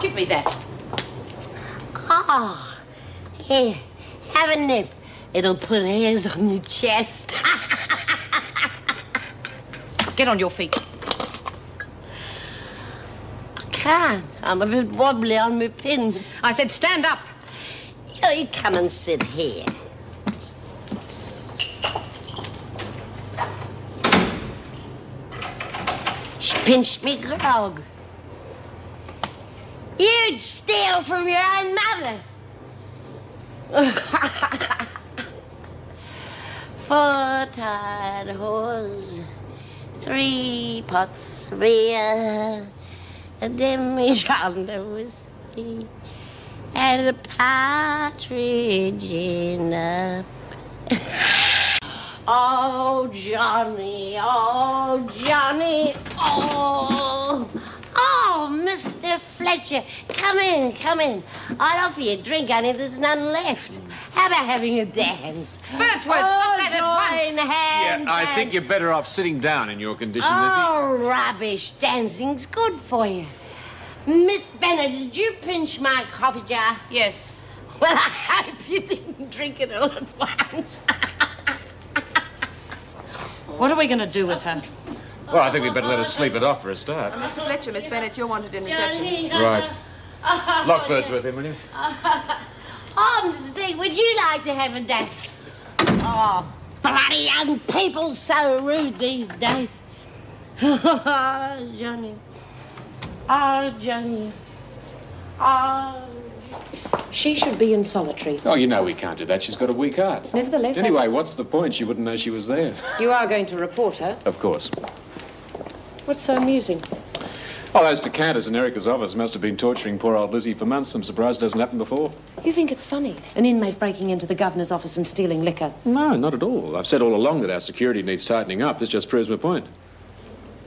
Give me that. Ah, here, have a nip. It'll put hairs on your chest. Get on your feet. Can't. I'm a bit wobbly on my pins. I said stand up. You come and sit here. She pinched me grog. You'd steal from your own mother. 4 tired horse, 3 pots of beer, a demi-john of whiskey, and a partridge in a... Oh, Johnny, oh, Johnny, oh... Oh, Mr. Fletcher, come in. I'll offer you a drink, only there's none left. How about having a dance? Birdsworth, stop that at once. Yeah, I think you're better off sitting down in your condition, Lizzie. Oh, rubbish. Dancing's good for you. Miss Bennet, did you pinch my coffee jar? Yes. Well, I hope you didn't drink it all at once. What are we going to do with her? Well, I think we'd better let her sleep it off for a start. Mr. Fletcher, Miss Bennet, you're wanted in reception. Right. Lock Birdsworth in, will you? Oh, Mr. Stig, would you like to have a dance? Oh, bloody young people, so rude these days. Oh, Johnny. Oh, Johnny. Oh. She should be in solitary. Oh, you know we can't do that. She's got a weak heart. Nevertheless... Anyway, what's the point? She wouldn't know she was there. You are going to report her? Of course. What's so amusing? Oh, those decanters in Erica's office must have been torturing poor old Lizzie for months. I'm surprised it hasn't happened before. You think it's funny? An inmate breaking into the governor's office and stealing liquor? No, not at all. I've said all along that our security needs tightening up. This just proves my point.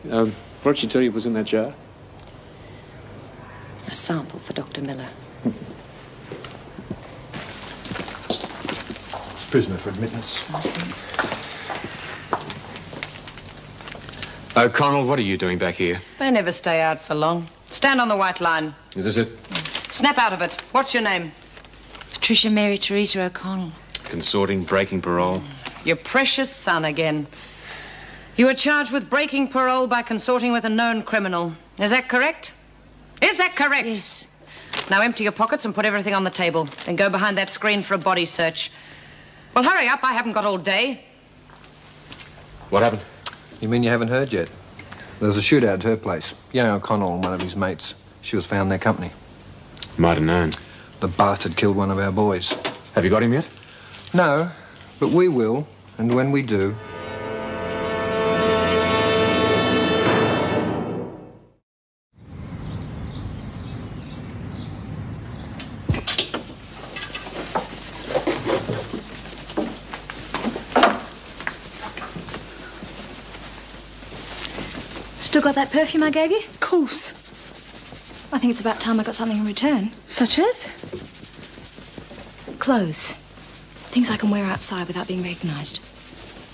What did she tell you was in that jar? A sample for Dr. Miller. Prisoner for admittance. O'Connell, what are you doing back here? They never stay out for long. Stand on the white line. Is this it? Snap out of it. What's your name? Patricia Mary Teresa O'Connell. Consorting, breaking parole. Your precious son again. You were charged with breaking parole by consorting with a known criminal. Is that correct? Is that correct? Yes. Now empty your pockets and put everything on the table. Then go behind that screen for a body search. Well, hurry up. I haven't got all day. What happened? You mean you haven't heard yet? There was a shootout at her place. Young O'Connell and one of his mates. She was found in their company. Might have known. The bastard killed one of our boys. Have you got him yet? No, but we will. And when we do... Still got that perfume I gave you? Of course. I think it's about time I got something in return. Such as? Clothes. Things I can wear outside without being recognised.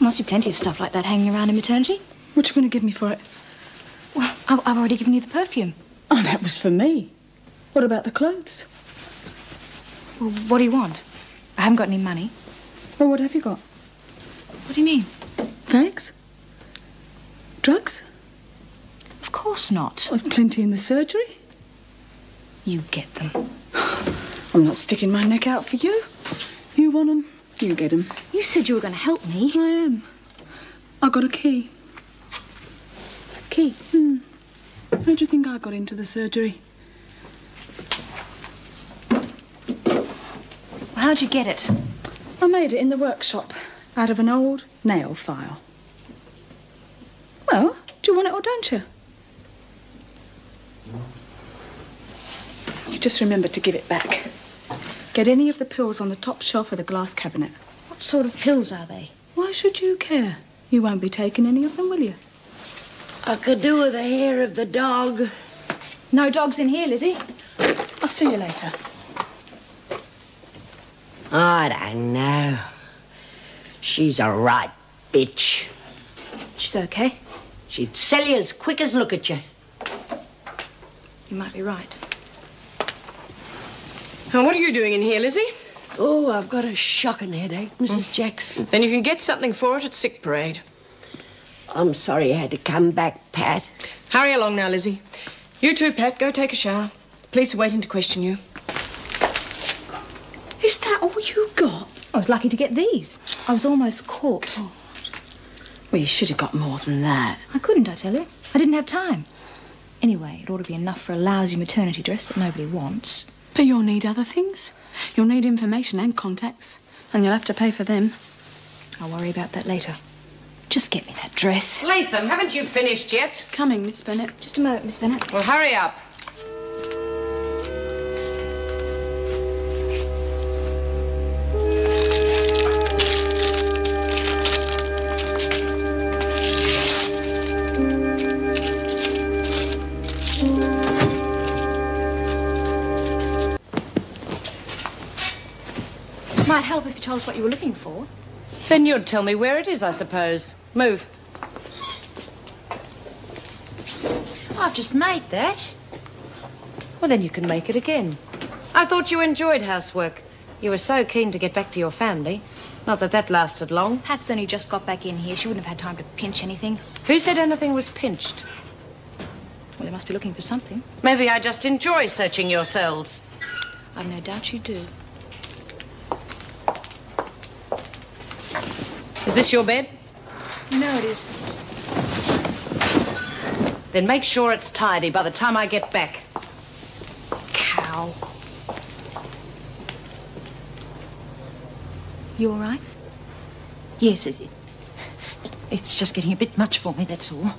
Must be plenty of stuff like that hanging around in maternity. What you going to give me for it? Well, I've already given you the perfume. Oh, that was for me. What about the clothes? Well, what do you want? I haven't got any money. Well, what have you got? What do you mean? Fags? Drugs? Of course not. I've plenty in the surgery. You get them. I'm not sticking my neck out for you. You want them, you get them. You said you were going to help me. I am. I got a key. Key? How do you think I got into the surgery? Well, how'd you get it? I made it in the workshop out of an old nail file. Well, do you want it or don't you? You just remember to give it back. Get any of the pills on the top shelf of the glass cabinet. What sort of pills are they? Why should you care? You won't be taking any of them, will you? I could do with the hair of the dog. No dogs in here, Lizzie. I'll see you later. I don't know. She's a right bitch. She's okay. She'd sell you as quick as look at you. You might be right. Now, what are you doing in here, Lizzie? Oh, I've got a shocking headache, Mrs. Jackson. Then you can get something for it at sick parade. I'm sorry I had to come back, Pat. Hurry along now, Lizzie. You too, Pat, go take a shower. Police are waiting to question you. Is that all you got? I was lucky to get these. I was almost caught. God. Well, you should have got more than that. I couldn't, I tell you. I didn't have time. Anyway, it ought to be enough for a lousy maternity dress that nobody wants. But you'll need other things. You'll need information and contacts. And you'll have to pay for them. I'll worry about that later. Just get me that dress. Latham, haven't you finished yet? Coming, Miss Bennett. Just a moment, Miss Bennett. Well, hurry up. Might help if you told us what you were looking for. Then you'd tell me where it is, I suppose. Move. I've just made that. Well, then you can make it again. I thought you enjoyed housework. You were so keen to get back to your family. Not that that lasted long. Pat's only just got back in here. She wouldn't have had time to pinch anything. Who said anything was pinched? Well, they must be looking for something. Maybe I just enjoy searching your cells. I've no doubt you do. Is this your bed? You know it is. Then make sure it's tidy by the time I get back. Cow. You all right? Yes, it's just getting a bit much for me, that's all.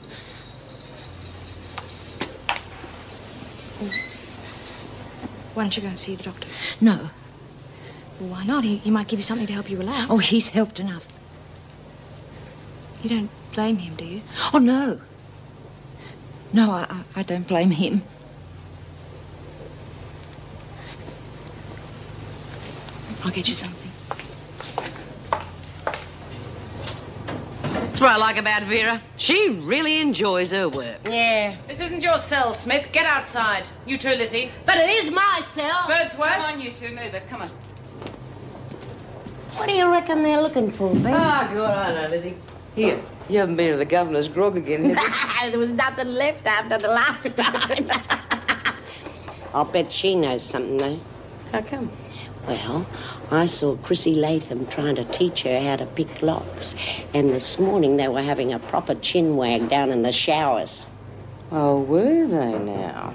Why don't you go and see the doctor? No. Well, why not? He might give you something to help you relax. Oh, he's helped enough. You don't blame him, do you? Oh, no. No, I don't blame him. I'll get you something. That's what I like about Vera. She really enjoys her work. Yeah. This isn't your cell, Smith. Get outside. You too, Lizzie. But it is my cell. Birdsworth. Come on, you two, move it. Come on. What do you reckon they're looking for, Ben? Ah, good, I know, Lizzie. Here, you haven't been to the governor's grog again, have you? There was nothing left after the last time. I'll bet she knows something, though. How come? Well, I saw Chrissy Latham trying to teach her how to pick locks. And this morning they were having a proper chin wag down in the showers. Oh, were they now?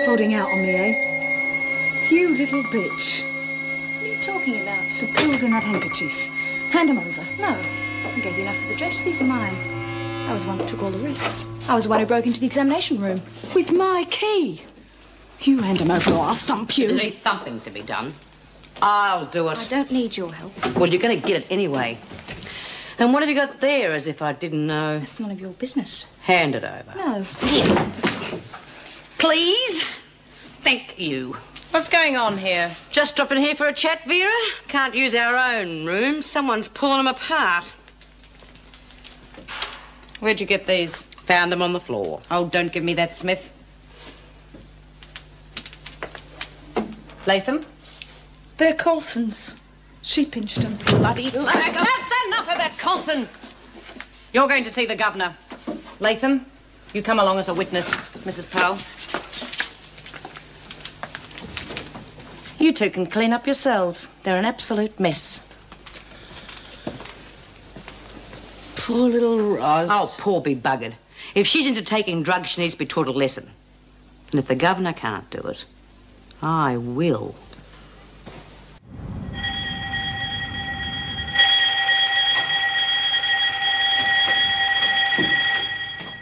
Holding out on me, eh? You little bitch. What are you talking about? The pills in that handkerchief. Hand them over. No. I gave you enough for the dress. These are mine. I was the one that took all the risks. I was the one who broke into the examination room. With my key. You hand them over or I'll thump you. There's any thumping to be done. I'll do it. I don't need your help. Well, you're going to get it anyway. And what have you got there, as if I didn't know? That's none of your business. Hand it over. No. Please? Thank you. What's going on here? Just dropping here for a chat, Vera. Can't use our own rooms. Someone's pulling them apart. Where'd you get these? Found them on the floor. Oh, don't give me that, Smith. Latham? They're Coulson's. She pinched them. Bloody lag. That's enough of that, Coulson. You're going to see the governor. Latham, you come along as a witness, Mrs. Powell. You two can clean up your cells. They're an absolute mess. Poor little Roz. Oh, poor be buggered. If she's into taking drugs, she needs to be taught a lesson. And if the governor can't do it, I will.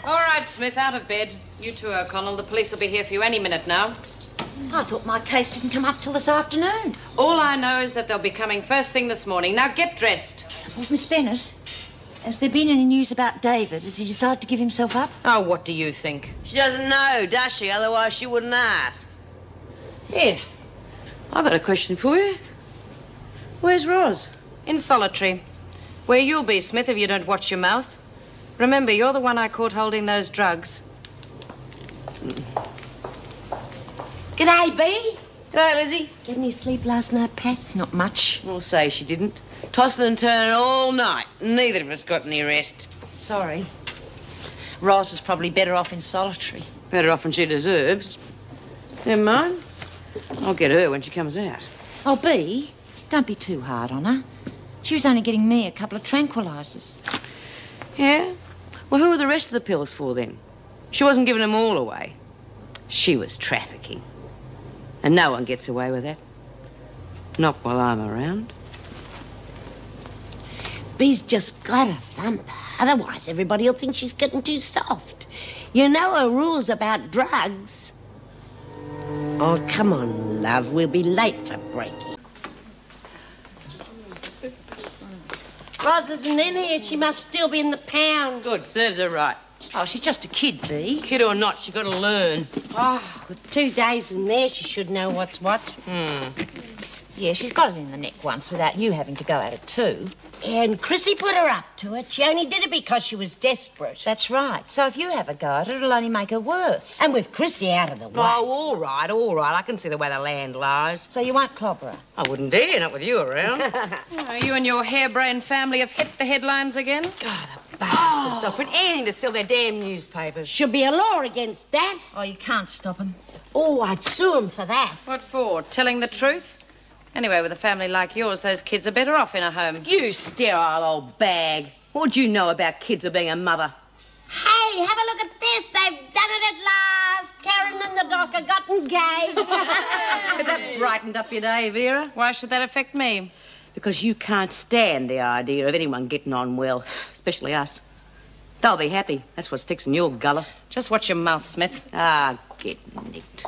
All right, Smith, out of bed. You too, O'Connell. The police will be here for you any minute now. I thought my case didn't come up till this afternoon. All I know is that they'll be coming first thing this morning. Now get dressed. Well, Miss Bennett, Has there been any news about David? Has he decided to give himself up? Oh, what do you think? She doesn't know, does she? Otherwise she wouldn't ask. Here, I've got a question for you. Where's Roz? In solitary. Where you'll be, Smith, if you don't watch your mouth. Remember, you're the one I caught holding those drugs. G'day, Bee. G'day, Lizzie. Get any sleep last night, Pat? Not much. We'll say she didn't. Tossing and turning all night. Neither of us got any rest. Sorry. Roz was probably better off in solitary. Better off than she deserves. Never mind. I'll get her when she comes out. Oh, Bea, don't be too hard on her. She was only getting me a couple of tranquilizers. Yeah? Well, who were the rest of the pills for, then? She wasn't giving them all away. She was trafficking. And no one gets away with that. Not while I'm around. Bee's just got a thumper. Otherwise, everybody'll think she's getting too soft. You know her rules about drugs. Oh, come on, love. We'll be late for breaking. Roz isn't in here. She must still be in the pound. Good. Serves her right. Oh, she's just a kid, Bea. Kid or not, she got to learn. Oh, with 2 days in there, she should know what's what. Yeah, she's got it in the neck once without you having to go at it too. And Chrissy put her up to it. She only did it because she was desperate. That's right. So if you have a go at it, it'll only make her worse. And with Chrissy out of the way. Oh, all right, all right. I can see the way the land lies. So you won't clobber her? I wouldn't dare, not with you around. Oh, you and your harebrained family have hit the headlines again? God, the bastards. They'll print anything to sell their damn newspapers. Should be a law against that. Oh, you can't stop them. Oh, I'd sue them for that. What for? Telling the truth? Anyway, with a family like yours, those kids are better off in a home. You sterile old bag. What do you know about kids or being a mother? Hey, have a look at this. They've done it at last. Karen and the doc have got engaged. But that brightened up your day, Vera. Why should that affect me? Because you can't stand the idea of anyone getting on well, especially us. They'll be happy. That's what sticks in your gullet. Just watch your mouth, Smith. Ah, get nicked.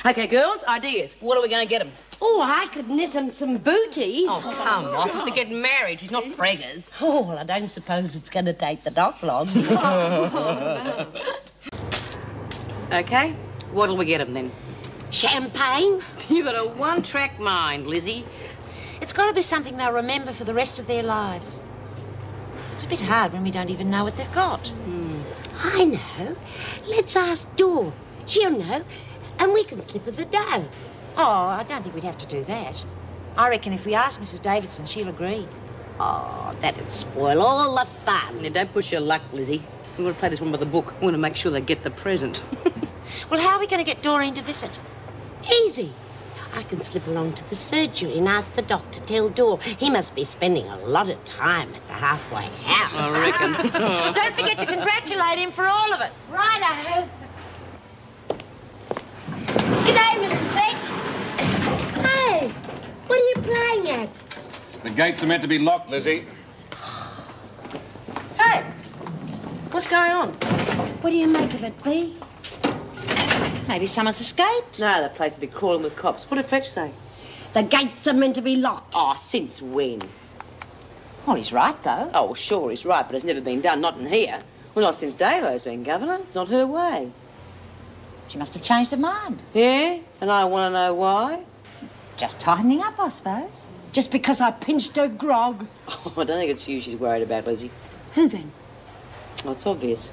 OK, girls, ideas. What are we going to get them? Oh, I could knit them some booties. Oh, come on. They're getting married. She's not preggers. Oh, well, I don't suppose it's going to take the doc long. OK, what'll we get them, then? Champagne? You got a one-track mind, Lizzie. It's got to be something they'll remember for the rest of their lives. It's a bit hard when we don't even know what they've got. I know. Let's ask Dawn. She'll know. And we can slip her the dough. Oh, I don't think we'd have to do that. I reckon if we ask Mrs. Davidson, she'll agree. Oh, that'd spoil all the fun. Now, don't push your luck, Lizzie. We're going to play this one by the book. We're going to make sure they get the present. Well, how are we going to get Doreen to visit? Easy. I can slip along to the surgery and ask the doc to tell Dawn. He must be spending a lot of time at the halfway house. I reckon. Don't forget to congratulate him for all of us. Righto. G'day, Mr. Fetch. Hey, what are you playing at? The gates are meant to be locked, Lizzie. Hey, what's going on? What do you make of it, Bea? Maybe someone's escaped. No, the place will be crawling with cops. What did Fetch say? The gates are meant to be locked. Oh, since when? Well, he's right, though. Oh, sure, he's right, but it's never been done, not in here. Well, not since Davo's been governor. It's not her way. She must have changed her mind. Yeah? And I want to know why? Just tightening up, I suppose. Just because I pinched her grog. Oh, I don't think it's you she's worried about, Lizzie. Who then? Well, it's obvious.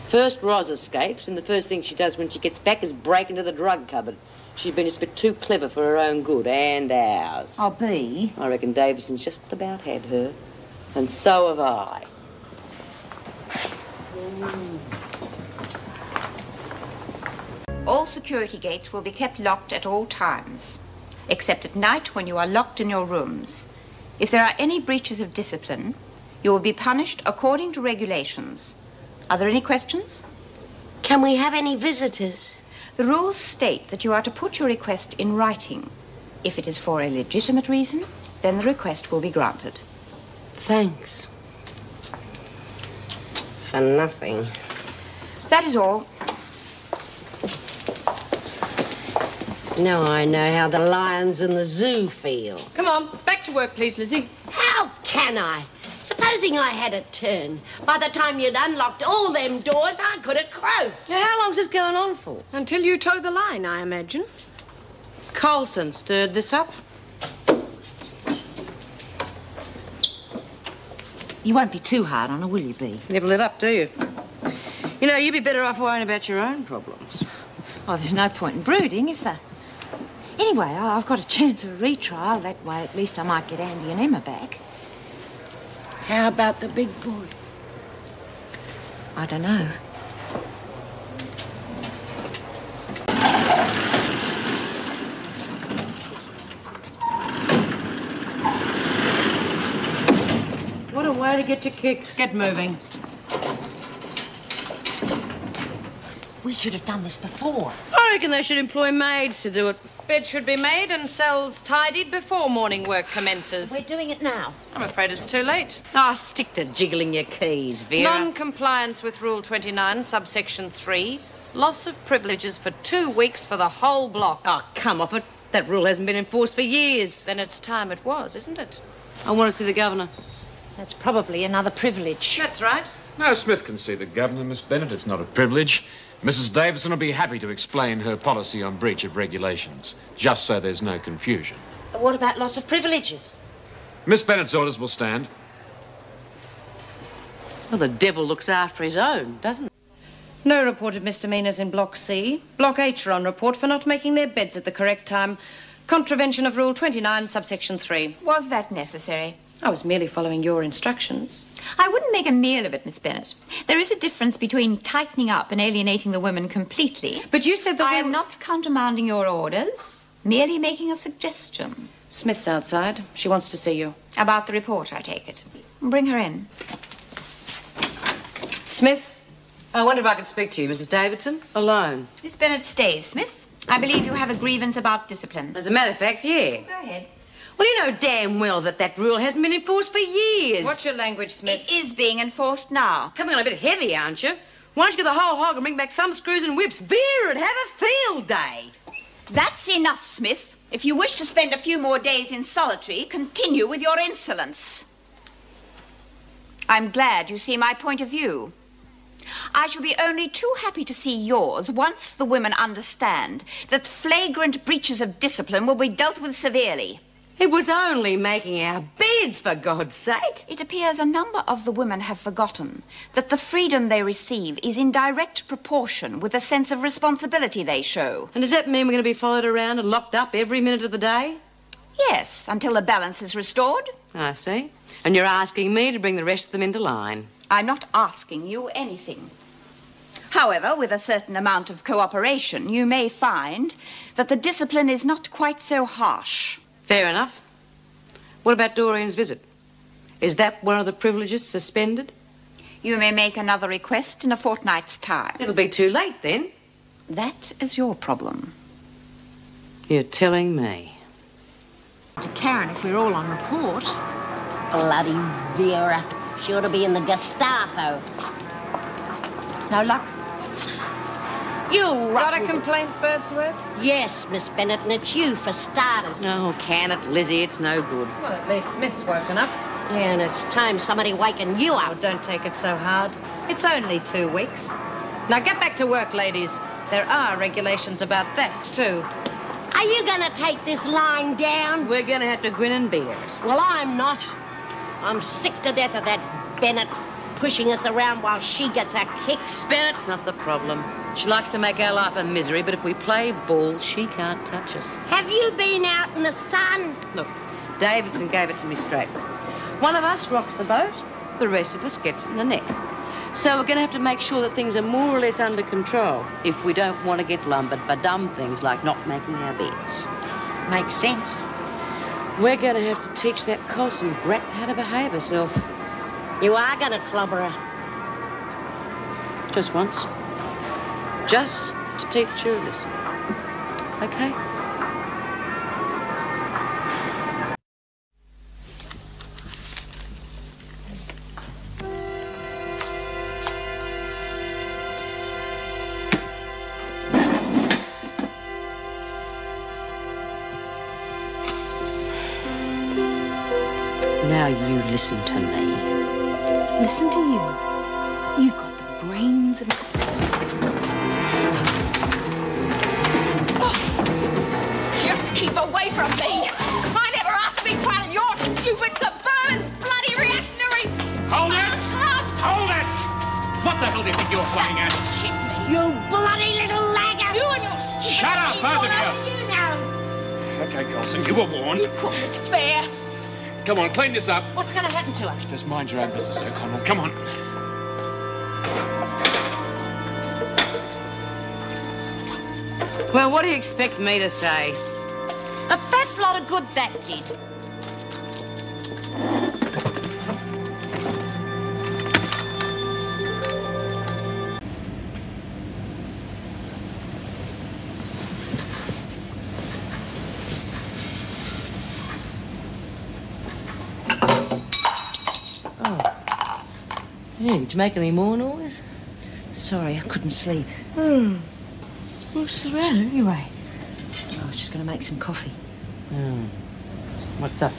First, Roz escapes, and the first thing she does when she gets back is break into the drug cupboard. She's been just a bit too clever for her own good, and ours. Oh, Bea. I reckon Davidson's just about had her. And so have I. All security gates will be kept locked at all times, except at night when you are locked in your rooms. If there are any breaches of discipline, you will be punished according to regulations. Are there any questions? Can we have any visitors? The rules state that you are to put your request in writing. If it is for a legitimate reason, then the request will be granted. Thanks. For nothing. That is all. Now I know how the lions in the zoo feel. Come on, back to work, please, Lizzie. How can I? Supposing I had a turn. By the time you'd unlocked all them doors, I could have croaked. Now, how long's this going on for? Until you toe the line, I imagine. Colson stirred this up. You won't be too hard on her, will you, Bea? Never let up, do you? You know, you'd be better off worrying about your own problems. Oh, there's no point in brooding, is there? Anyway, I've got a chance of a retrial. That way, at least I might get Andy and Emma back. How about the big boy? I don't know. What a way to get your kicks. Get moving. We should have done this before. I reckon they should employ maids to do it. Bed should be made and cells tidied before morning work commences. We're doing it now. I'm afraid it's too late. Oh, stick to jiggling your keys, Vera. Non-compliance with Rule 29, subsection 3. Loss of privileges for 2 weeks for the whole block. Oh, come off it. That rule hasn't been enforced for years. Then it's time it was, isn't it? I want to see the governor. That's probably another privilege. That's right. No, Smith can see the governor, Miss Bennett. It's not a privilege. Mrs. Davidson will be happy to explain her policy on breach of regulations, just so there's no confusion. What about loss of privileges? Miss Bennett's orders will stand. Well, the devil looks after his own, doesn't he? No reported misdemeanours in Block C. Block H are on report for not making their beds at the correct time. Contravention of Rule 29, subsection 3. Was that necessary? I was merely following your instructions. I wouldn't make a meal of it, Miss Bennett. There is a difference between tightening up and alienating the women completely. But you said that I am not countermanding your orders, merely making a suggestion. Smith's outside. She wants to see you. About the report, I take it. Bring her in. Smith? I wonder if I could speak to you, Mrs. Davidson, alone. Miss Bennett stays, Smith. I believe you have a grievance about discipline. As a matter of fact, yeah. Go ahead. Well, you know damn well that rule hasn't been enforced for years. What's your language, Smith? It is being enforced now. Coming on a bit heavy, aren't you? Why don't you get the whole hog and bring back thumbscrews and whips? Vera and have a field day. That's enough, Smith. If you wish to spend a few more days in solitary, continue with your insolence. I'm glad you see my point of view. I shall be only too happy to see yours once the women understand that flagrant breaches of discipline will be dealt with severely. It was only making our beds, for God's sake. It appears a number of the women have forgotten that the freedom they receive is in direct proportion with the sense of responsibility they show. And does that mean we're going to be followed around and locked up every minute of the day? Yes, until the balance is restored. I see. And you're asking me to bring the rest of them into line. I'm not asking you anything. However, with a certain amount of cooperation, you may find that the discipline is not quite so harsh. Fair enough. What about Doreen's visit? Is that one of the privileges suspended? You may make another request in a fortnight's time. It'll be too late then. That is your problem. You're telling me. To Karen if we're all on report. Bloody Vera. She ought to be in the Gestapo. No luck? You Got a complaint, Birdsworth? Yes, Miss Bennett, and it's you for starters. Oh, can it, Lizzie? It's no good. Well, at least Smith's woken up. Yeah, and it's time somebody waking you Oh, up. don't take it so hard. It's only 2 weeks. Now get back to work, ladies. There are regulations about that, too. Are you going to take this line down? We're going to have to grin and bear it. Well, I'm not. I'm sick to death of that Bennett pushing us around while she gets her kicks. Bennett's not the problem. She likes to make our life a misery, but if we play ball, she can't touch us. Have you been out in the sun? Look, Davidson gave it to me straight. One of us rocks the boat, the rest of us gets in the neck. So we're going to have to make sure that things are more or less under control if we don't want to get lumbered for dumb things like not making our beds. Makes sense. We're going to have to teach that Colson brat how to behave herself. You are going to clobber her. Just once. Just to teach her a lesson. Okay? Now you listen to me. Listen to you. You've got the brains of... Just keep away from me. I never asked to be part of your stupid, suburban, bloody reactionary... Hold it! Hold it! What the hell do you think you're flying at? You bloody little lagger! You and your stupid... Shut up, both of you! You know. Okay, Colson, you were warned. You call this fair? Come on, clean this up. What's going to happen to her? Just mind your own business, O'Connell. Come on. Well, what do you expect me to say? A fat lot of good that did. Hey, did you make any more noise? Sorry, I couldn't sleep. What's the matter, anyway? I was just going to make some coffee. What's up?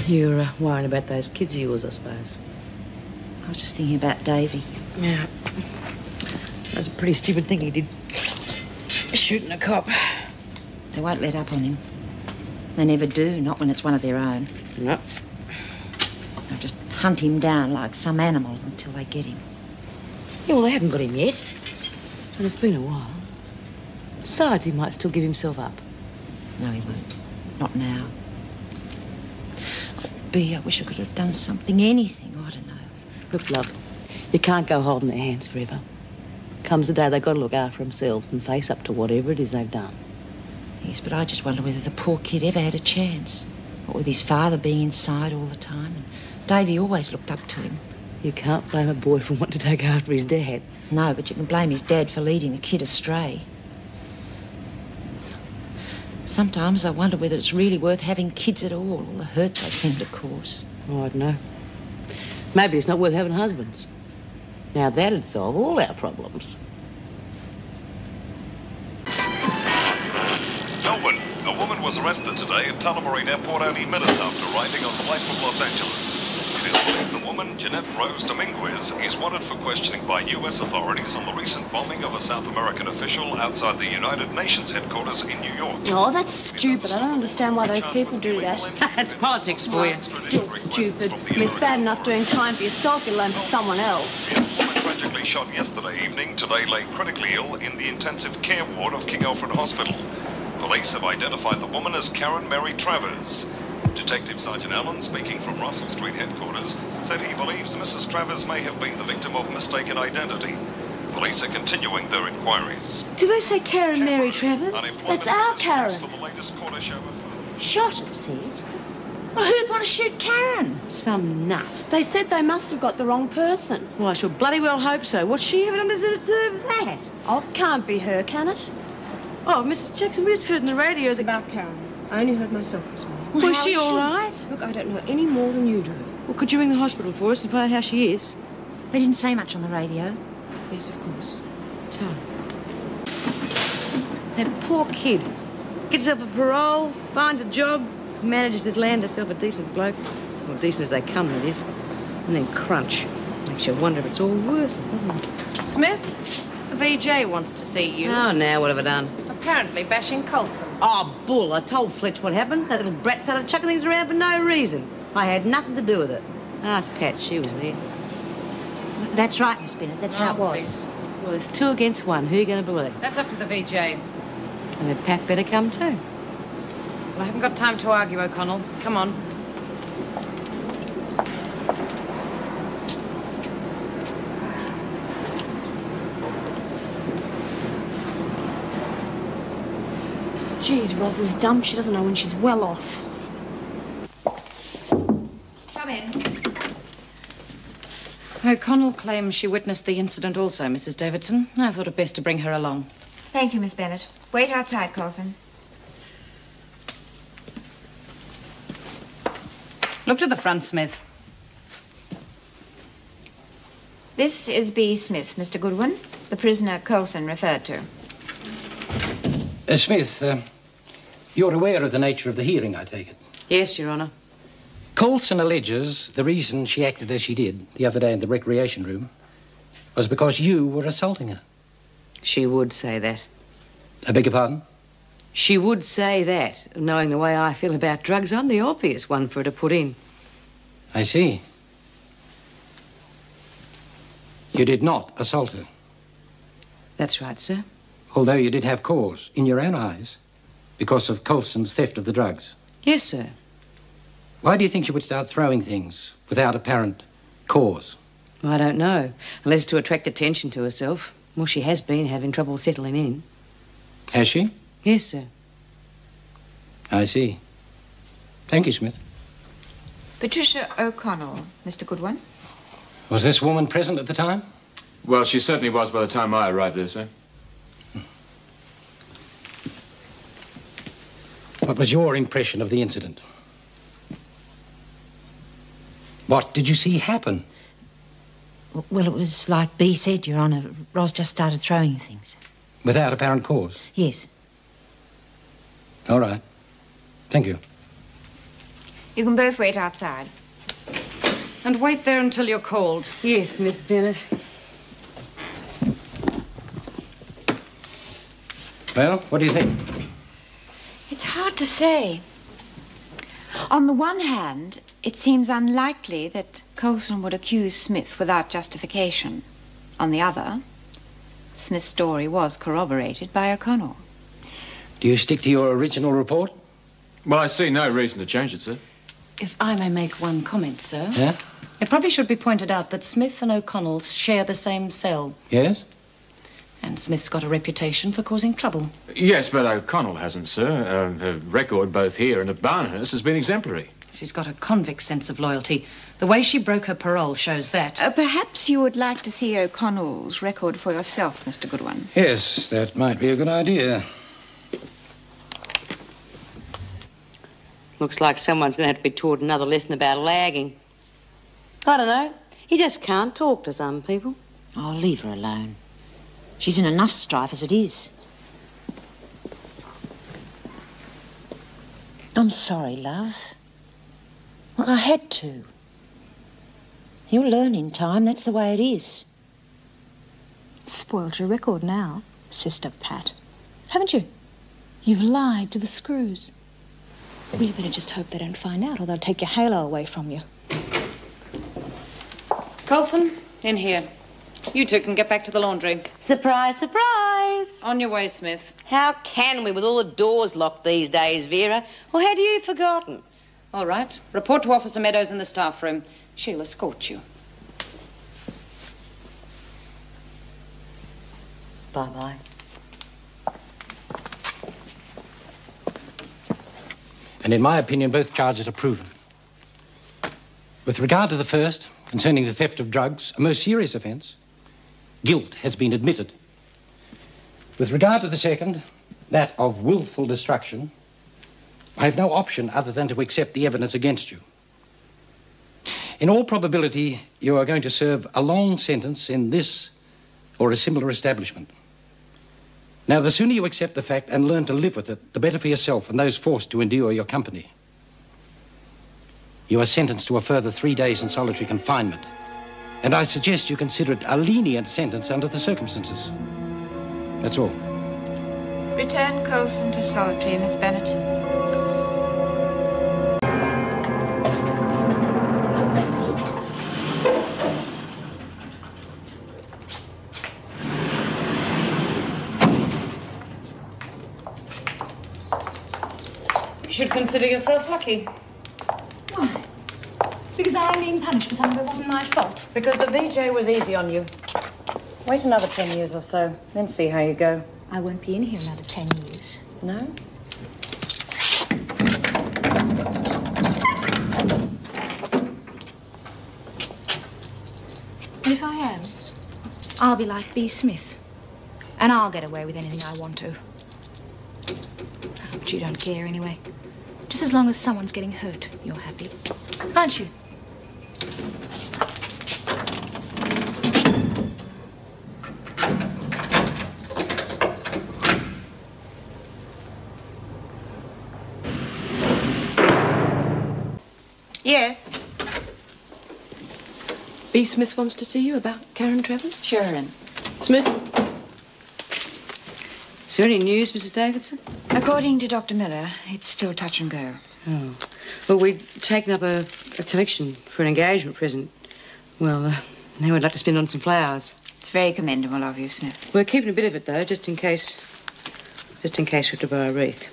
You're worrying about those kids of yours, I suppose. I was just thinking about Davey. Yeah. That's a pretty stupid thing he did. Shooting a cop. They won't let up on him. They never do, not when it's one of their own. No. They'll just hunt him down like some animal until they get him. Yeah, well, they haven't got him yet. And it's been a while. Besides, he might still give himself up. No, he won't. Not now. Oh, Bea, I wish I could have done something, anything, I don't know. Look, love, you can't go holding their hands forever. Comes the day they've got to look after themselves and face up to whatever it is they've done. Yes, but I just wonder whether the poor kid ever had a chance. What with his father being inside all the time. And Davey always looked up to him. You can't blame a boy for wanting to take after his dad. No, but you can blame his dad for leading the kid astray. Sometimes I wonder whether it's really worth having kids at all the hurt they seem to cause. Oh, I don't know. Maybe it's not worth having husbands. Now, that'd solve all our problems. Melbourne. A woman was arrested today at Tullamarine Airport only minutes after arriving on a flight from Los Angeles. It is believed the woman, Jeanette Rose Dominguez, is wanted for questioning by U.S. authorities on the recent bombing of a South American official outside the United Nations headquarters in New York. Oh, that's stupid. I don't understand why those people do that. That's politics for you. Still stupid. I mean, it's bad enough doing time for yourself, you learn for someone else. The woman tragically shot yesterday evening, today lay critically ill in the intensive care ward of King Alfred Hospital. Police have identified the woman as Karen Mary Travers. Detective Sergeant Allen, speaking from Russell Street headquarters, said he believes Mrs. Travers may have been the victim of mistaken identity. Police are continuing their inquiries. Do they say Karen Mary Travers? That's our Karen. For the latest quarter show of... Shot, it said. Well, who'd want to shoot Karen? Some nut. They said they must have got the wrong person. Well, I should bloody well hope so. What's she ever done to deserve that? Oh, it can't be her, can it? Oh, Mrs. Jackson, we just heard on the radio... It's about Karen. I only heard myself this morning. Well, was she all right? Look, I don't know any more than you do. Well, could you ring the hospital for us and find out how she is? They didn't say much on the radio. Yes, of course. Tell. That poor kid. Gets herself a parole, finds a job, manages to land herself a decent bloke. Well, decent as they come, that is. And then crunch. Makes you wonder if it's all worth it, doesn't it? Smith, the VJ wants to see you. Oh, now what have I done? Apparently bashing Coulson. Oh, bull. I told Fletch what happened. That little brat started chucking things around for no reason. I had nothing to do with it. Ask Pat. She was there. That's right, Miss Bennett. That's how it was. Well, it's 2 against 1. Who are you going to believe? That's up to the VJ. And then Pat better come too. Well, I haven't got time to argue, O'Connell. Come on. Geez, Roz is dumb. She doesn't know when she's well off. Come in. O'Connell claims she witnessed the incident also, Mrs. Davidson. I thought it best to bring her along. Thank you, Miss Bennett. Wait outside, Coulson. Look to the front, Smith. This is B. Smith, Mr. Goodwin, the prisoner Coulson referred to. Smith, you're aware of the nature of the hearing, I take it? Yes, Your Honour. Coulson alleges the reason she acted as she did the other day in the recreation room was because you were assaulting her. She would say that. I beg your pardon? She would say that. Knowing the way I feel about drugs, I'm the obvious one for her to put in. I see. You did not assault her. That's right, sir. Although you did have cause, in your own eyes, because of Coulson's theft of the drugs. Yes, sir. Why do you think she would start throwing things without apparent cause? I don't know. Unless to attract attention to herself. Well, she has been having trouble settling in. Has she? Yes, sir. I see. Thank you, Smith. Patricia O'Connell, Mr. Goodwin. Was this woman present at the time? Well, she certainly was by the time I arrived there, sir. What was your impression of the incident? What did you see happen? Well, it was like Bea said, Your Honour. Ros just started throwing things. Without apparent cause? Yes. All right. Thank you. You can both wait outside. And wait there until you're called. Yes, Miss Bennett. Well, what do you think? It's hard to say. On the one hand, it seems unlikely that Coulson would accuse Smith without justification. On the other, Smith's story was corroborated by O'Connell. Do you stick to your original report? Well, I see no reason to change it, sir. If I may make one comment, sir. Yeah? It probably should be pointed out that Smith and O'Connell share the same cell. Yes? And Smith's got a reputation for causing trouble. Yes, but O'Connell hasn't, sir. Her record both here and at Barnhurst has been exemplary. She's got a convict sense of loyalty. The way she broke her parole shows that. Perhaps you would like to see O'Connell's record for yourself, Mr. Goodwin. Yes, that might be a good idea. Looks like someone's going to have to be taught another lesson about lagging. I don't know. You just can't talk to some people. Oh, leave her alone. She's in enough strife as it is. I'm sorry, love. Well, I had to. You'll learn in time. That's the way it is. Spoiled your record now, Sister Pat. Haven't you? You've lied to the screws. Well, you better just hope they don't find out or they'll take your halo away from you. Coulson, in here. You two can get back to the laundry. Surprise, surprise. On your way, Smith. How can we with all the doors locked these days, Vera? Or had you forgotten? All right. Report to Officer Meadows in the staff room. She'll escort you. Bye-bye. And in my opinion, both charges are proven. With regard to the first, concerning the theft of drugs, a most serious offence, guilt has been admitted. With regard to the second, that of willful destruction, I have no option other than to accept the evidence against you. In all probability, you are going to serve a long sentence in this or a similar establishment. Now, the sooner you accept the fact and learn to live with it, the better for yourself and those forced to endure your company. You are sentenced to a further 3 days in solitary confinement, and I suggest you consider it a lenient sentence under the circumstances. That's all. Return Coulson to solitary, Miss Bennett. You should consider yourself lucky. Why? Because I'm being punished for something that wasn't my fault. Because the VJ was easy on you. Wait another 10 years or so, then see how you go. I won't be in here another 10 years. No? If I am, I'll be like Bea Smith. And I'll get away with anything I want to. But you don't care anyway. Just as long as someone's getting hurt, you're happy. Aren't you? Yes? B. Smith wants to see you about Karen Travers. Sharon. Smith? Is there any news, Mrs. Davidson? According to Dr. Miller, it's still touch and go. Oh. Well, we'd taken up a collection for an engagement present. Well, now we'd like to spend on some flowers. It's very commendable of you, Smith. We're keeping a bit of it, though, just in case we have to buy a wreath.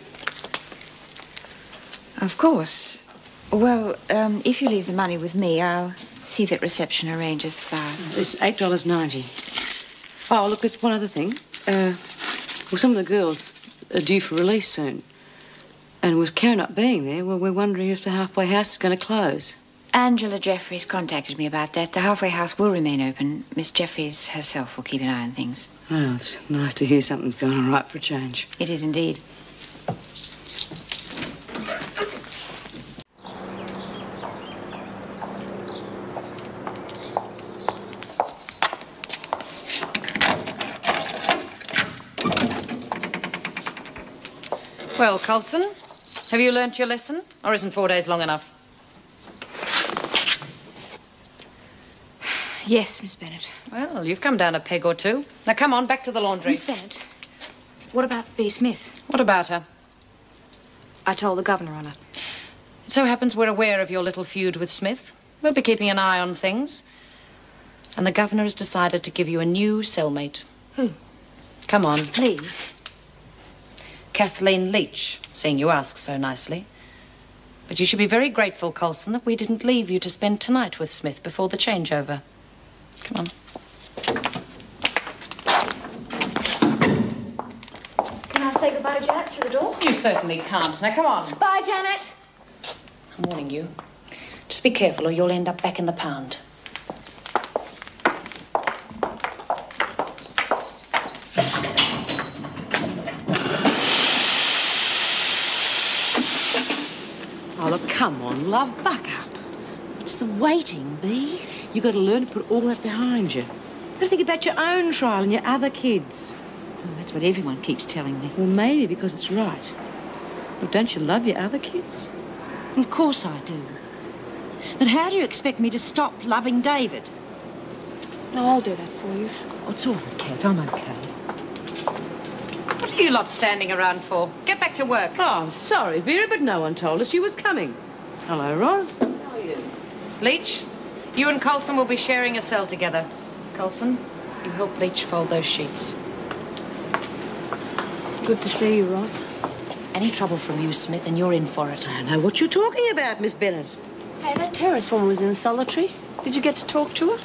Of course. Well, if you leave the money with me, I'll see that reception arranges the flowers. It's $8.90. Oh, look, there's one other thing. Well, some of the girls are due for release soon. And with Karen not being there, well, we're wondering if the halfway house is going to close. Angela Jeffries contacted me about that. The halfway house will remain open. Miss Jeffries herself will keep an eye on things. Oh, it's nice to hear something's going all right for a change. It is indeed. Well, Coulson, have you learnt your lesson? Or isn't 4 days long enough? Yes, Miss Bennett. Well, you've come down a peg or two. Now, come on, back to the laundry. Miss Bennett, what about B. Smith? What about her? I told the governor on her. It so happens we're aware of your little feud with Smith. We'll be keeping an eye on things. And the governor has decided to give you a new cellmate. Who? Come on. Please. Kathleen Leach, seeing you ask so nicely. But you should be very grateful, Coulson, that we didn't leave you to spend tonight with Smith before the changeover. Come on. Can I say goodbye to Janet through the door? You certainly can't. Now, come on. Bye, Janet. I'm warning you. Just be careful or you'll end up back in the pound. Oh, look, come on, love, buck up. It's the waiting, Bea. You've got to learn to put all that behind you. You've got to think about your own trial and your other kids. Well, that's what everyone keeps telling me. Well, maybe because it's right. Well, don't you love your other kids? Of course I do. But how do you expect me to stop loving David? No, I'll do that for you. Oh, it's all right, Kath. I'm okay. What are you lot standing around for? Get back to work. Oh, I'm sorry, Vera, but no one told us you was coming. Hello, Ros. How are you? Leach, you and Coulson will be sharing a cell together. Coulson, you help Leach fold those sheets. Good to see you, Ros. Any trouble from you, Smith, and you're in for it. I don't know what you're talking about, Miss Bennett. Hey, that Terrace woman was in solitary. Did you get to talk to her?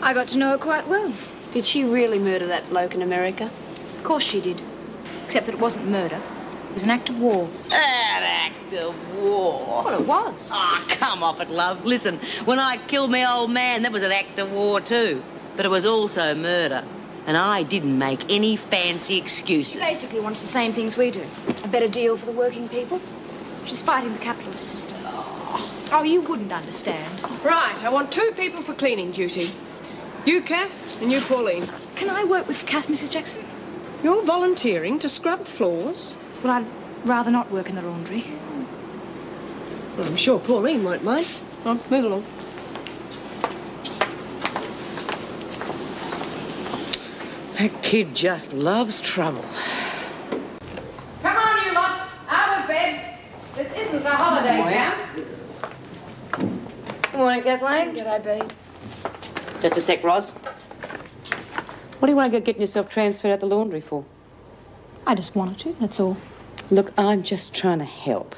I got to know her quite well. Did she really murder that bloke in America? Of course she did. Except that it wasn't murder. It was an act of war. An act of war? Well, it was. Oh, come off it, love. Listen, when I killed my old man, that was an act of war too. But it was also murder. And I didn't make any fancy excuses. She basically wants the same things we do. A better deal for the working people. She's fighting the capitalist system. Oh, you wouldn't understand. Right, I want 2 people for cleaning duty. You, Kath, and you, Pauline. Can I work with Kath, Mrs. Jackson? You're volunteering to scrub floors? Well, I'd rather not work in the laundry. Well, I'm sure Pauline won't mind. On, move along. That kid just loves trouble. Come on, you lot. Out of bed. This isn't a holiday camp. Good morning, Kathleen. G'day, Bea. Just a sec, Ros. What do you want to go getting yourself transferred out the laundry for? I just wanted to, that's all. Look, I'm just trying to help.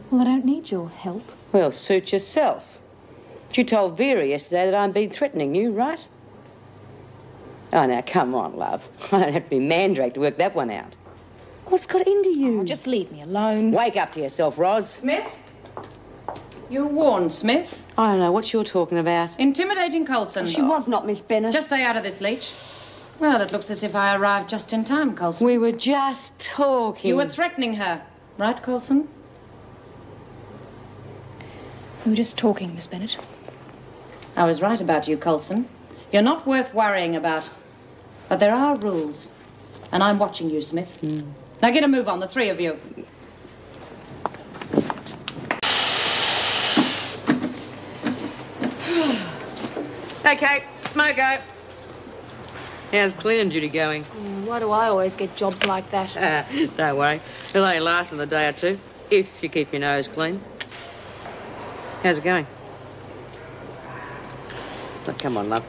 Well, I don't need your help. Well, suit yourself. But you told Vera yesterday that I've been threatening you, right? Oh, now, come on, love. I don't have to be mandrake to work that one out. What's got into you? Oh, just leave me alone. Wake up to yourself, Ros. Smith? You're warned, Smith. I don't know what you're talking about. Intimidating Coulson. She was not, Miss Bennett. Just stay out of this, Leach. Well, it looks as if I arrived just in time, Coulson. We were just talking. You were threatening her, right, Coulson? We were just talking, Miss Bennett. I was right about you, Coulson. You're not worth worrying about. But there are rules. And I'm watching you, Smith. Now get a move on, the 3 of you. Hey, Kate. Smoko. How's cleaning duty going? Why do I always get jobs like that? Don't worry. It'll only last another day or two, if you keep your nose clean. How's it going? Look, come on, love.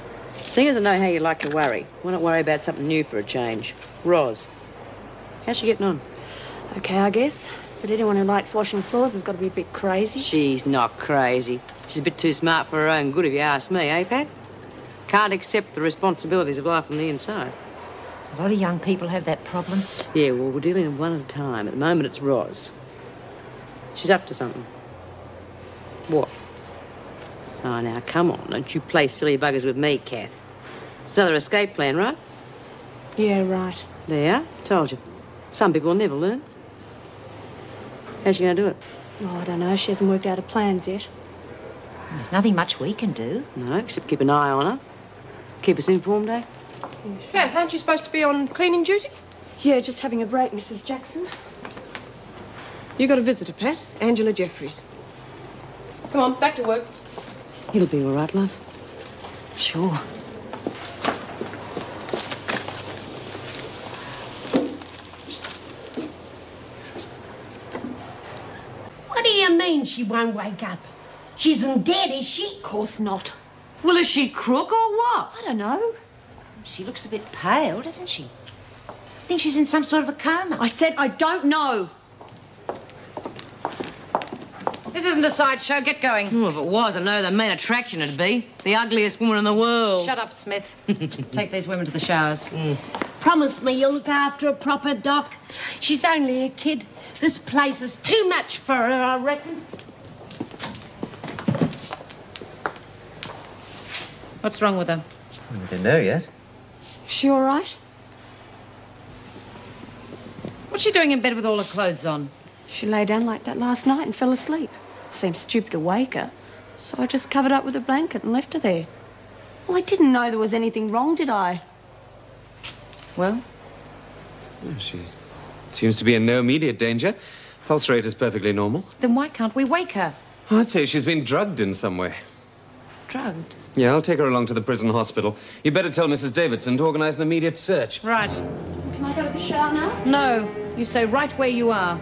Seeing as I know how you like to worry, why not worry about something new for a change? Roz. How's she getting on? Okay, I guess. But anyone who likes washing floors has got to be a bit crazy. She's not crazy. She's a bit too smart for her own good, if you ask me, eh, Pat? Can't accept the responsibilities of life from the inside. A lot of young people have that problem. Yeah, well, we're dealing with one at a time. At the moment, it's Roz. She's up to something. What? Oh, now, come on. Don't you play silly buggers with me, Kath. It's another escape plan, right? Yeah, right. There you are. Told you. Some people will never learn. How's she going to do it? Oh, I don't know. She hasn't worked out her plans yet. There's nothing much we can do. No, except keep an eye on her. Keep us informed, eh? Yeah, aren't you supposed to be on cleaning duty? Yeah, just having a break, Mrs. Jackson. You got a visitor, Pat. Angela Jeffries. Come on, back to work. It'll be all right, love. Sure. What do you mean she won't wake up? She isn't dead, is she? Of course not. Well, is she crook or what? I don't know. She looks a bit pale, doesn't she? I think she's in some sort of a coma. I said I don't know. This isn't a sideshow. Get going. Oh, if it was, I know the main attraction it'd be. The ugliest woman in the world. Shut up, Smith. Take these women to the showers. Promise me you'll look after her proper, Doc. She's only a kid. This place is too much for her, I reckon. What's wrong with her? I don't know yet. Is she all right? What's she doing in bed with all her clothes on? She lay down like that last night and fell asleep. Seemed stupid to wake her, so I just covered up with a blanket and left her there. Well, I didn't know there was anything wrong, did I? Well? She seems to be in no immediate danger. Pulse rate is perfectly normal. Then why can't we wake her? I'd say she's been drugged in some way. Drugged? Yeah, I'll take her along to the prison hospital. You better tell Mrs. Davidson to organise an immediate search. Right. Can I go to the shower now? No. You stay right where you are.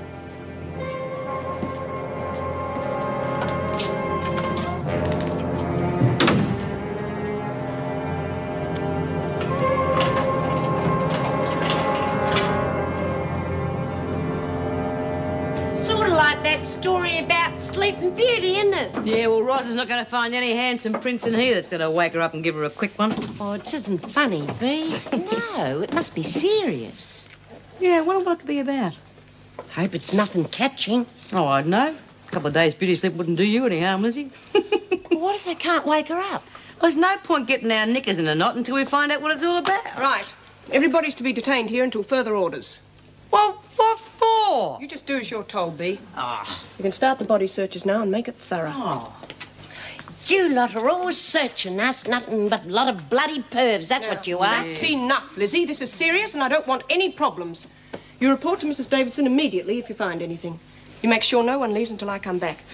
Sort of like that story about Sleeping Beauty, isn't it? Yeah, well, Roz is not going to find any handsome prince in here that's going to wake her up and give her a quick one. Oh, it isn't funny, Bee. No, it must be serious. Yeah, what it could be about? Hope it's nothing catching. Oh, I'd know. A couple of days' beauty sleep wouldn't do you any harm, Lizzie. What if they can't wake her up? Well, there's no point getting our knickers in a knot until we find out what it's all about. Right. Everybody's to be detained here until further orders. Well, what for? You just do as you're told, Bee. Ah. You can start the body searches now and make it thorough. Oh. You lot are always searching us, nothing but a lot of bloody pervs, that's what you are. That's enough, Lizzie. This is serious and I don't want any problems. You report to Mrs. Davidson immediately if you find anything. You make sure no one leaves until I come back.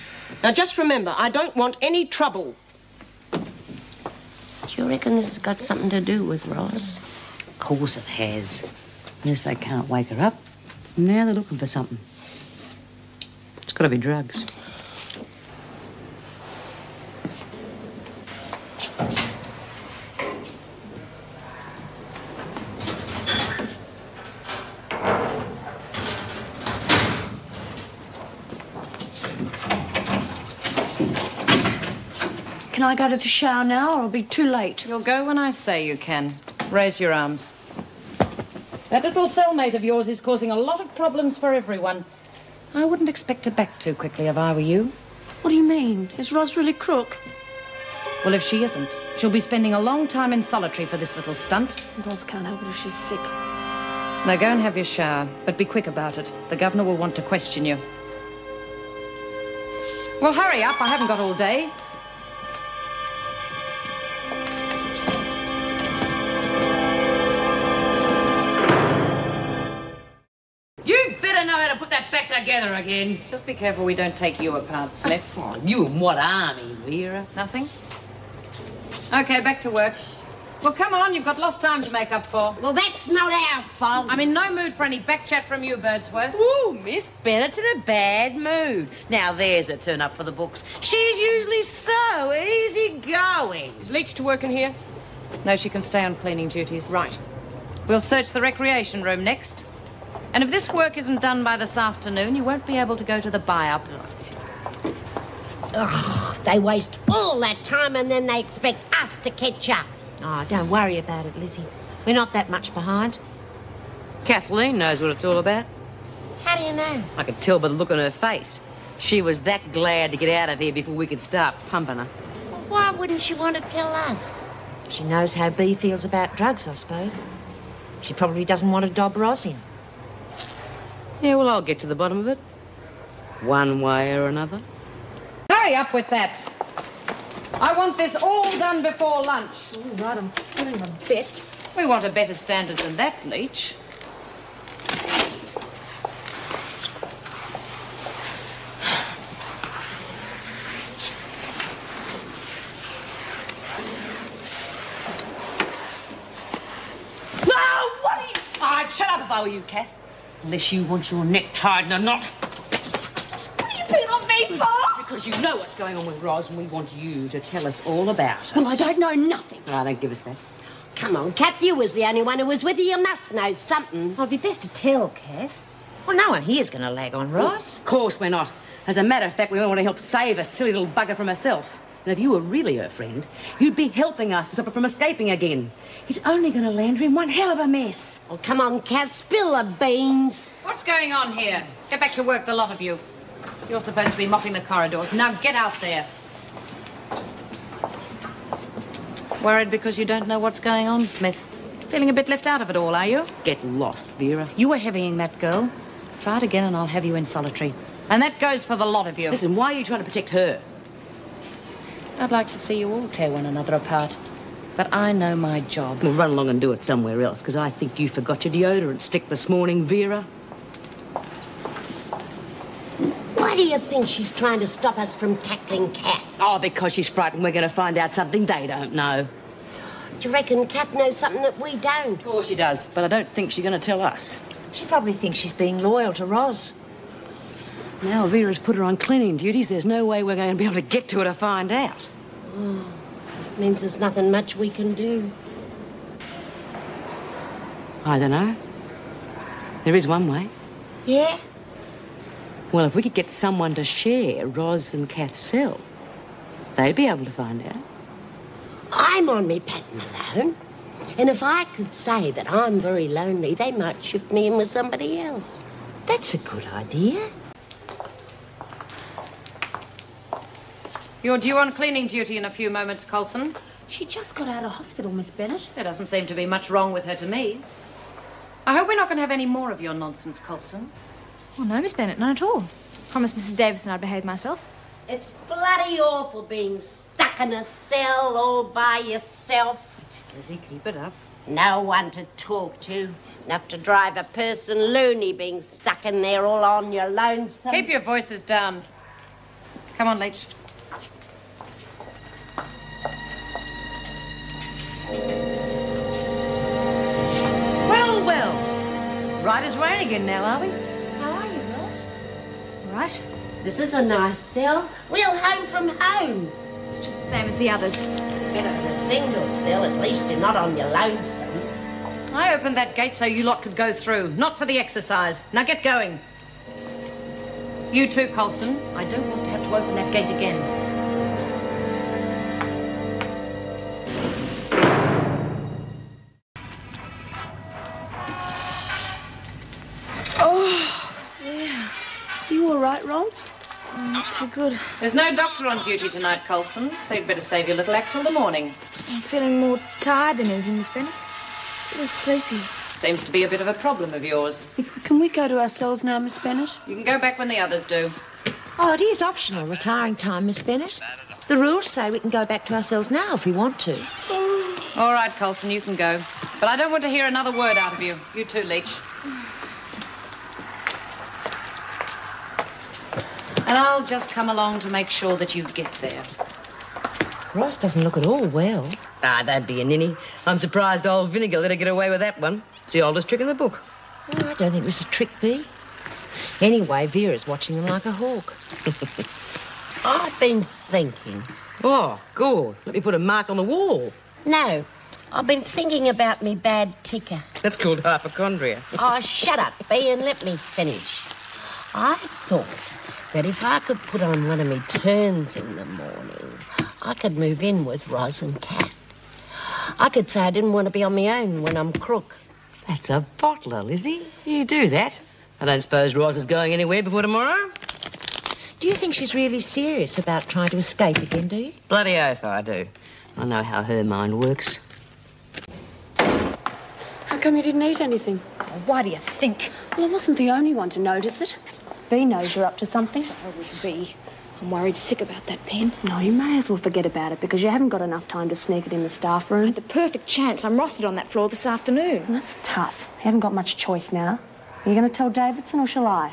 Now, just remember, I don't want any trouble. Do you reckon this has got something to do with Roz? Of course it has. Unless they can't wake her up. Now they're looking for something. It's got to be drugs. Can I go to the shower now, or it'll be too late? You'll go when I say you can. Raise your arms. That little cellmate of yours is causing a lot of problems for everyone. I wouldn't expect her back too quickly if I were you. What do you mean? Is Roz really crook? Well, if she isn't, she'll be spending a long time in solitary for this little stunt. Roz can't help it if she's sick. Now go and have your shower, but be quick about it. The governor will want to question you. Well, hurry up. I haven't got all day. You better know how to put that back together again. Just be careful we don't take you apart, Smith. Oh, you and what army, Vera? Nothing? OK, back to work. Well, come on, you've got lost time to make up for. Well, that's not our fault. I'm in no mood for any backchat from you, Birdsworth. Ooh, Miss Bennett's in a bad mood. Now, there's a turn up for the books. She's usually so easygoing. Is Leach to work in here? No, she can stay on cleaning duties. Right. We'll search the recreation room next. And if this work isn't done by this afternoon, you won't be able to go to the buy-up. Ugh, they waste all that time and then they expect us to catch up. Oh, don't worry about it, Lizzie. We're not that much behind. Kathleen knows what it's all about. How do you know? I could tell by the look on her face. She was that glad to get out of here before we could start pumping her. Well, why wouldn't she want to tell us? She knows how Bea feels about drugs, I suppose. She probably doesn't want to dob Roz in. Yeah, well, I'll get to the bottom of it. One way or another. Hurry up with that. I want this all done before lunch. All right, I'm doing my best. We want a better standard than that, Leach. No, what are you... I'd shut up if I were you, Kath. Unless you want your neck tied in a knot. What are you picking on me for? Because you know what's going on with Roz and we want you to tell us all about it. Well, I don't know nothing. Oh, don't give us that. Come on, Kath, you was the only one who was with her. You must know something. Well, it'd be best to tell, Kath. Well, no one here's going to lag on Roz. Of course we're not. As a matter of fact, we all want to help save a silly little bugger from herself. And if you were really her friend, you'd be helping us to stop her from escaping again. It's only going to land her in one hell of a mess. Oh, come on, Kath, spill the beans. What's going on here? Get back to work, the lot of you. You're supposed to be mopping the corridors. Now get out there. Worried because you don't know what's going on, Smith? Feeling a bit left out of it all, are you? Get lost, Vera. You were heavying that girl. Try it again and I'll have you in solitary. And that goes for the lot of you. Listen, why are you trying to protect her? I'd like to see you all tear one another apart. But I know my job. Well, run along and do it somewhere else, because I think you forgot your deodorant stick this morning, Vera. Why do you think she's trying to stop us from tackling Kath? Oh, because she's frightened we're going to find out something they don't know. Do you reckon Kath knows something that we don't? Of course she does, but I don't think she's going to tell us. She probably thinks she's being loyal to Roz. Now Vera's put her on cleaning duties, there's no way we're going to be able to get to her to find out. Oh, means there's nothing much we can do. I don't know. There is one way. Yeah? Well, if we could get someone to share Roz and Kath's cell, they'd be able to find out. I'm on me pattern alone. And if I could say that I'm very lonely, they might shift me in with somebody else. That's a good idea. You're due on cleaning duty in a few moments, Coulson. She just got out of hospital, Miss Bennett. There doesn't seem to be much wrong with her to me. I hope we're not going to have any more of your nonsense, Coulson. Oh, no, Miss Bennett, none at all. Promised Mrs. Davison I'd behave myself. It's bloody awful being stuck in a cell all by yourself. Lizzie, keep it up. No one to talk to. Enough to drive a person loony being stuck in there all on your lonesome. Keep your voices down. Come on, Leach. Well, well. Right as rain again now, are we? How are you, Roz? All right. This is a nice cell. Real home from home. It's just the same as the others. Better than a single cell. At least you're not on your lonesome. I opened that gate so you lot could go through, not for the exercise. Now get going. You too, Coulson. I don't want to have to open that gate again. Oh, dear. You all right, Roz? Not too good. There's no doctor on duty tonight, Coulson, so you'd better save your little act till the morning. I'm feeling more tired than anything, Miss Bennett. A little sleepy. Seems to be a bit of a problem of yours. Can we go to our cells now, Miss Bennett? You can go back when the others do. Oh, it is optional retiring time, Miss Bennett. The rules say we can go back to ourselves now if we want to. All right, Coulson, you can go. But I don't want to hear another word out of you. You too, Leach. And I'll just come along to make sure that you get there. Ross doesn't look at all well. Ah, don't be a ninny. I'm surprised old Vinegar let her get away with that one. It's the oldest trick in the book. Oh, I don't think it was a trick, Bea. Anyway, Vera's watching them like a hawk. I've been thinking. Oh, good. Let me put a mark on the wall. No, I've been thinking about me bad ticker. That's called hypochondria. Oh, shut up, Bea, and let me finish. I thought that if I could put on one of me turns in the morning, I could move in with Ros and Kath. I could say I didn't want to be on my own when I'm crook. That's a bottler, Lizzie. You do that. I don't suppose Ros is going anywhere before tomorrow? Do you think she's really serious about trying to escape again, do you? Bloody oath I do. I know how her mind works. How come you didn't eat anything? Why do you think? Well, I wasn't the only one to notice it. Bea knows you're up to something. Oh, with Bea. I'm worried sick about that pen. No, you may as well forget about it because you haven't got enough time to sneak it in the staff room. The perfect chance. I'm rostered on that floor this afternoon. Well, that's tough. You haven't got much choice now. Are you going to tell Davidson or shall I?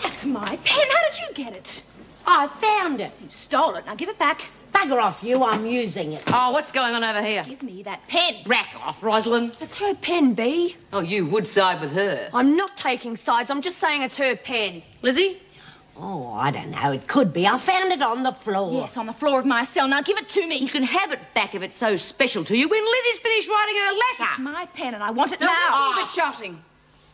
That's my pen. How did you get it? I found it. You stole it. Now give it back. Bugger off you, I'm using it. Oh, what's going on over here? Give me that pen. Rack off, Rosalind. It's her pen, Bea. Oh, you would side with her. I'm not taking sides. I'm just saying it's her pen. Lizzie? Oh, I don't know. It could be. I found it on the floor. Yes, on the floor of my cell. Now give it to me. You can have it back if it's so special to you when Lizzie's finished writing her letter. It's my pen and I want it Now, now. all the shouting.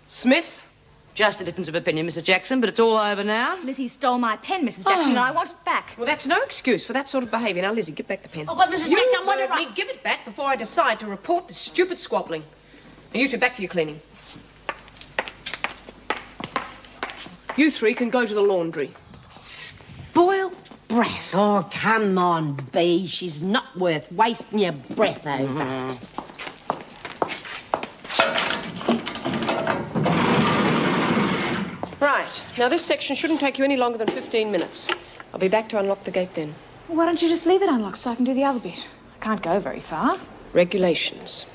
Smith? Just a difference of opinion, Mrs. Jackson, but it's all over now. Lizzie stole my pen, Mrs. Jackson, and I want it back. Well, that's no excuse for that sort of behaviour. Now, Lizzie, give back the pen. Oh, but Mrs. You Jackson, what heard did I... me. Give it back before I decide to report this stupid squabbling. And you two, back to your cleaning. You three can go to the laundry. Spoiled brat. Oh, come on, Bea. She's not worth wasting your breath over. Right. Now, this section shouldn't take you any longer than 15 minutes. I'll be back to unlock the gate then. Why don't you just leave it unlocked so I can do the other bit? I can't go very far. Regulations.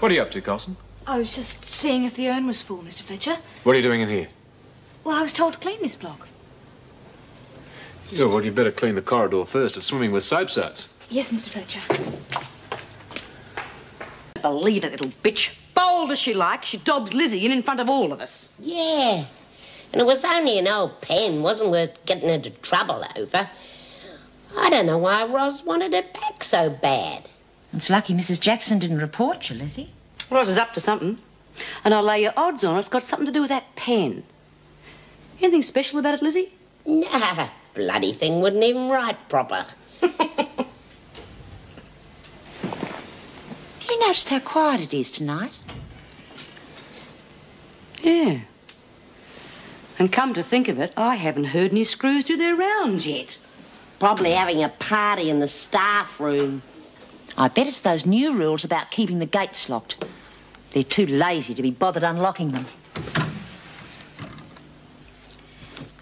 What are you up to, Carlson? I was just seeing if the urn was full, Mr. Fletcher. What are you doing in here? Well, I was told to clean this block. Oh, well, you'd better clean the corridor first. It's swimming with soap suds. Yes, Mr. Fletcher. Believe it, little bitch. Bold as she likes, she dobs Lizzie in front of all of us. Yeah. And it was only an old pen. Wasn't worth getting into trouble over. I don't know why Ros wanted it back so bad. It's lucky Mrs. Jackson didn't report you, Lizzie. Ros is up to something. And I'll lay your odds on it's got something to do with that pen. Anything special about it, Lizzie? Nah, bloody thing wouldn't even write proper. Have you noticed how quiet it is tonight? Yeah. And come to think of it, I haven't heard any screws do their rounds yet. Probably having a party in the staff room. I bet it's those new rules about keeping the gates locked. They're too lazy to be bothered unlocking them.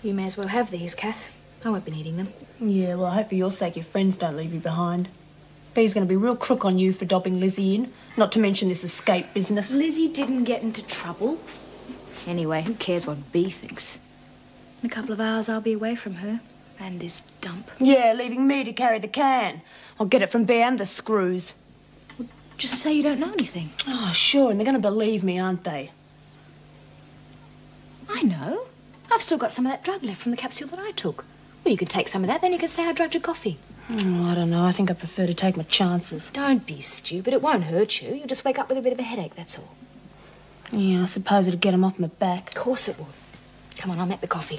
You may as well have these, Kath. I won't be needing them. Yeah, well, I hope for your sake your friends don't leave you behind. Bea's going to be real crook on you for dobbing Lizzie in, not to mention this escape business. Lizzie didn't get into trouble. Anyway, who cares what Bea thinks? In a couple of hours, I'll be away from her and this dump. Yeah, leaving me to carry the can. I'll get it from Bea and the screws. Well, just say you don't know anything. Oh, sure, and they're going to believe me, aren't they? I know. I've still got some of that drug left from the capsule that I took. Well, you can take some of that, then you can say I drugged your coffee. Oh, I don't know. I think I prefer to take my chances. Don't be stupid. It won't hurt you. You'll just wake up with a bit of a headache, that's all. Yeah, I suppose it'd get him off my back. Of course it will. Come on, I'll make the coffee.